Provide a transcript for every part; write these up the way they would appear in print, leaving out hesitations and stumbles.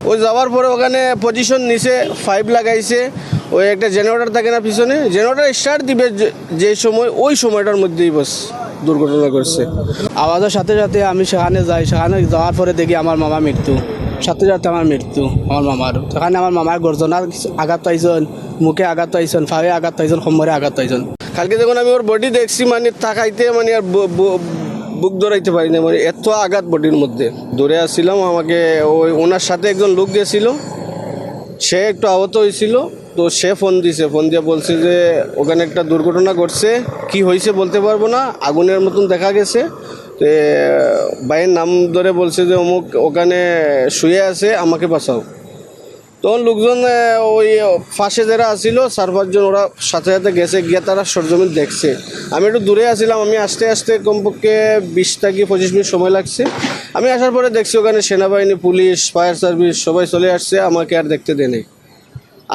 ওই যাওয়ার পরে ওখানে পজিশন নিচে 5 লাগাইছে। ওই একটা জেনারেটর থাকে না পিছনে, জেনারেটর স্টার্ট দিবে যে সময়, ওই সময়টার মধ্যেই বাস দুর্ঘটনা করছে। আওয়াজের সাথে সাথে আমি সেখানে যাই, সেখানে যাওয়ার পরে দেখি আমার মামা মৃত্যু, সাথে সাথে আমার মৃত্যু আমার মামার। সেখানে আমার মামার গর্জনার আঘাত পাইছেন, মুখে আঘাত পাইছেন, ফাঁয়ে আঘাত পাইছেন, কোমরে আঘাত পাইছেন। কালকে যখন আমি ওর বডি দেখছি মানে তাকাইতে মানে আর বুক ধরাইতে পারি না, মানে এত আঘাত বডির মধ্যে। দৌড়ে আসছিলাম, আমাকে ওই ওনার সাথে একজন লোক গেছিল, সে একটু আহত হয়েছিল। তো সে ফোন দিয়ে বলছে যে ওখানে একটা দুর্ঘটনা ঘটছে, কি হয়েছে বলতে পারবো না, আগুনের মতন দেখা গেছে। তো ভাইয়ের নাম ধরে বলছে যে অমুক ওখানে শুয়ে আছে, আমাকে বাঁচাও। তখন লোকজন ওই পাশে যারা আসছিল 4-5 জন, ওরা সাথে সাথে গেছে, গিয়ে তারা সরজমিন দেখছে। আমি একটু দূরে আসছিলাম, আমি আস্তে আস্তে কমপক্ষে 20 থেকে 25 মিনিট সময় লাগছে। আমি আসার পরে দেখছি ওখানে সেনাবাহিনী, পুলিশ, ফায়ার সার্ভিস সবাই চলে আসছে, আমাকে আর দেখতে দেয়নি,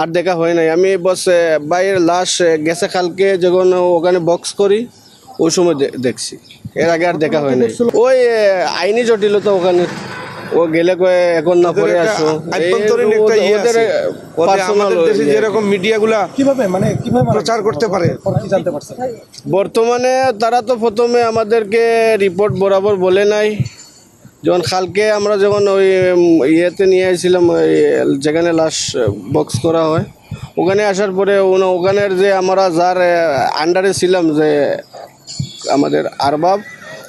আর দেখা হয় নাই। আমি বস বাইরের লাশ গেছে কালকে যখন ওখানে বক্স করি, ওই সময় দেখছি, এর আগে আর দেখা হয় নাই। ওই আইনি জটিলতা ওখানে, ও গেলে কয়ে এখন না পরে আসো। আমাদের দেশে যেরকম মিডিয়াগুলা কিভাবে প্রচার করতে পারে জানতে পারছেন? বর্তমানে তারা তো প্রথমে আমাদেরকে রিপোর্ট বরাবর বলে নাই। যখন কালকে আমরা যখন ওই ইয়েতে নিয়ে আসছিলাম, ওই যেখানে লাশ বক্স করা হয়, ওখানে আসার পরে ওখানের যে আমরা যার আন্ডারে ছিলাম, যে আমাদের আরবাব,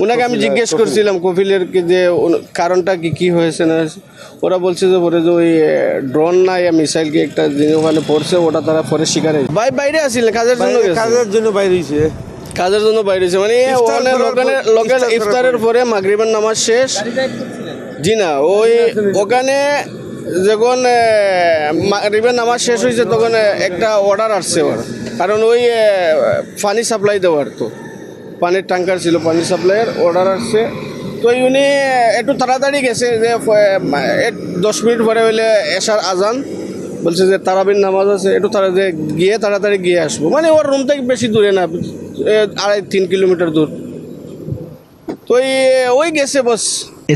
ওনাকে আমি জিজ্ঞেস করছিলাম কপিলের যে কারণটা কি হয়েছে না। ওরা বলছে যে পরে যে ওই ড্রোন না ইয়া মিসাইল কি একটা জিনিস ওখানে পড়ছে, ওটা তারা পরে শিকারে বাইরে আসছিল, কাজের জন্য বাইরে হয়েছে, মানে লোকের ইফতারের পরে মাগরিবের নামাজ শেষ। জি না, ওই ওখানে যখন মাগরিবের নামাজ শেষ হয়েছে তখন একটা অর্ডার আসছে ওর, কারণ ওই পানি সাপ্লাই দেওয়ার, তো পানির ট্যাঙ্কার ছিল, পানি সাপ্লাইয়ের অর্ডার আসছে। তো উনি একটু তাড়াতাড়ি গেছে, যে 10 মিনিট পরে হইলে এশার আজান, বলছে যে তারাবির নামাজ আছে, একটু তাড়াতাড়ি গিয়ে আসবো। মানে ওর রুম থেকে বেশি দূরে না, 2.5-3 কিলোমিটার দূর। তো ওই গেছে বস।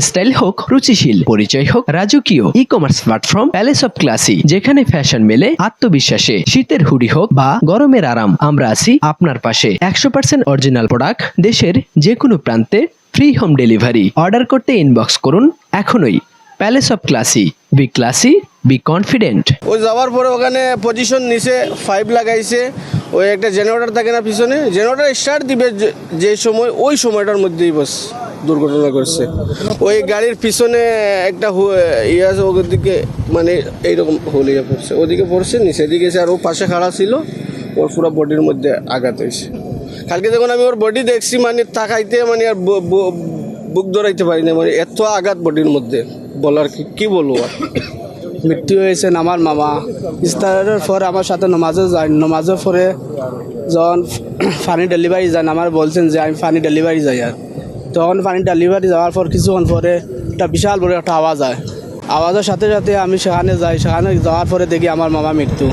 স্টাইল হোক রুচিশীল, পরিচয় হোক রাজকীয়, e commerce platform palace of classy, যেখানে ফ্যাশন মেলে আত্মবিশ্বাসে। শীতের হুডি হোক বা গরমের আরাম, আমরা আছি আপনার পাশে। 100% অরিজিনাল প্রোডাক্ট, দেশের যে কোনো প্রান্তে ফ্রি হোম ডেলিভারি। অর্ডার করতে ইনবক্স করুন এখনই। Palace of classy, B classy, be confident. ওই যাওয়ার পরে ওখানে পজিশন নিচে 5 লাগাইছে। ওই একটা জেনারেটর থাকে না পিছনে, জেনারেটর স্টার্ট দিবে যে সময়, ওই সময়টার মধ্যেই বাস দুর্ঘটনা করছে। ওই গাড়ির পিছনে একটা ইয়ে আছে, ওদিকে মানে এইরকম হলিয়া পড়ছে, ওদিকে পড়ছে, নিচে দিকে গেছে, আর ও পাশে খাড়া ছিল, ওর পুরো বডির মধ্যে আঘাত হয়েছে। কালকে যখন আমি ওর বডি দেখছি মানে তাকাইতে মানে আর বুক ধরাইতে পারি না, মানে এত আঘাত বডির মধ্যে, বলার কি বলবো আর। মৃত্যু হয়েছে আমার মামা। ইফতারের পর আমার সাথে নমাজে যাই, নমাজের পরে যখন পানি ডেলিভারি যান, আমার বলছেন যে আমি পানি ডেলিভারি যাই। আর তখন পানি ডেলিভারি যাওয়ার পর কিছুক্ষণ পরে একটা বিশাল বড় একটা আওয়াজ হয়। আওয়াজের সাথে সাথে আমি সেখানে যাই, সেখানে যাওয়ার পরে দেখি আমার মামা মৃত্যু,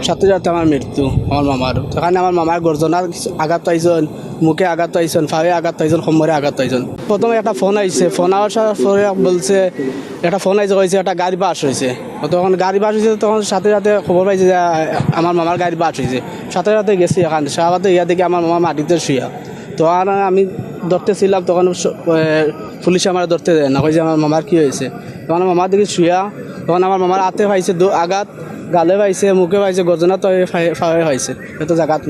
সাথে সাথে আমার মৃত্যু আমার মামার। সেখানে আমার মামার গর্জনার আঘাত পাইছেন, মুখে আঘাত পাইছেন, ফাঁয়ে আঘাত পাইছেন, কোমরে আঘাত পাইছেন। প্রথমে একটা ফোন আইছে, ফোন আসার পরে বলছে একটা ফোন আইসে, হয়েছে একটা গাড়ি বাস হয়েছে। তখন গাড়ি বাস হয়েছে, তখন সাথে সাথে খবর পাইছে যে আমার মামার গাড়ি বাস হয়েছে। সাথে সাথে গেছি এখানে, সাথে ইয়া দেখি আমার মামা মাটিতে শুয়া। তখন আমি ধরতেছিলাম, তখন পুলিশে আমার ধরতে দেয় না, কইছে আমার মামার কী হয়েছে। তখন আমার মামার দিকে শুয়া, তখন আমার মামার হাতে পাইছে আঘাত, গালে পাইছে, মুখে পাইছে, গর্জনা তো ফাঁয়ে পাইছে, এত জায়গাত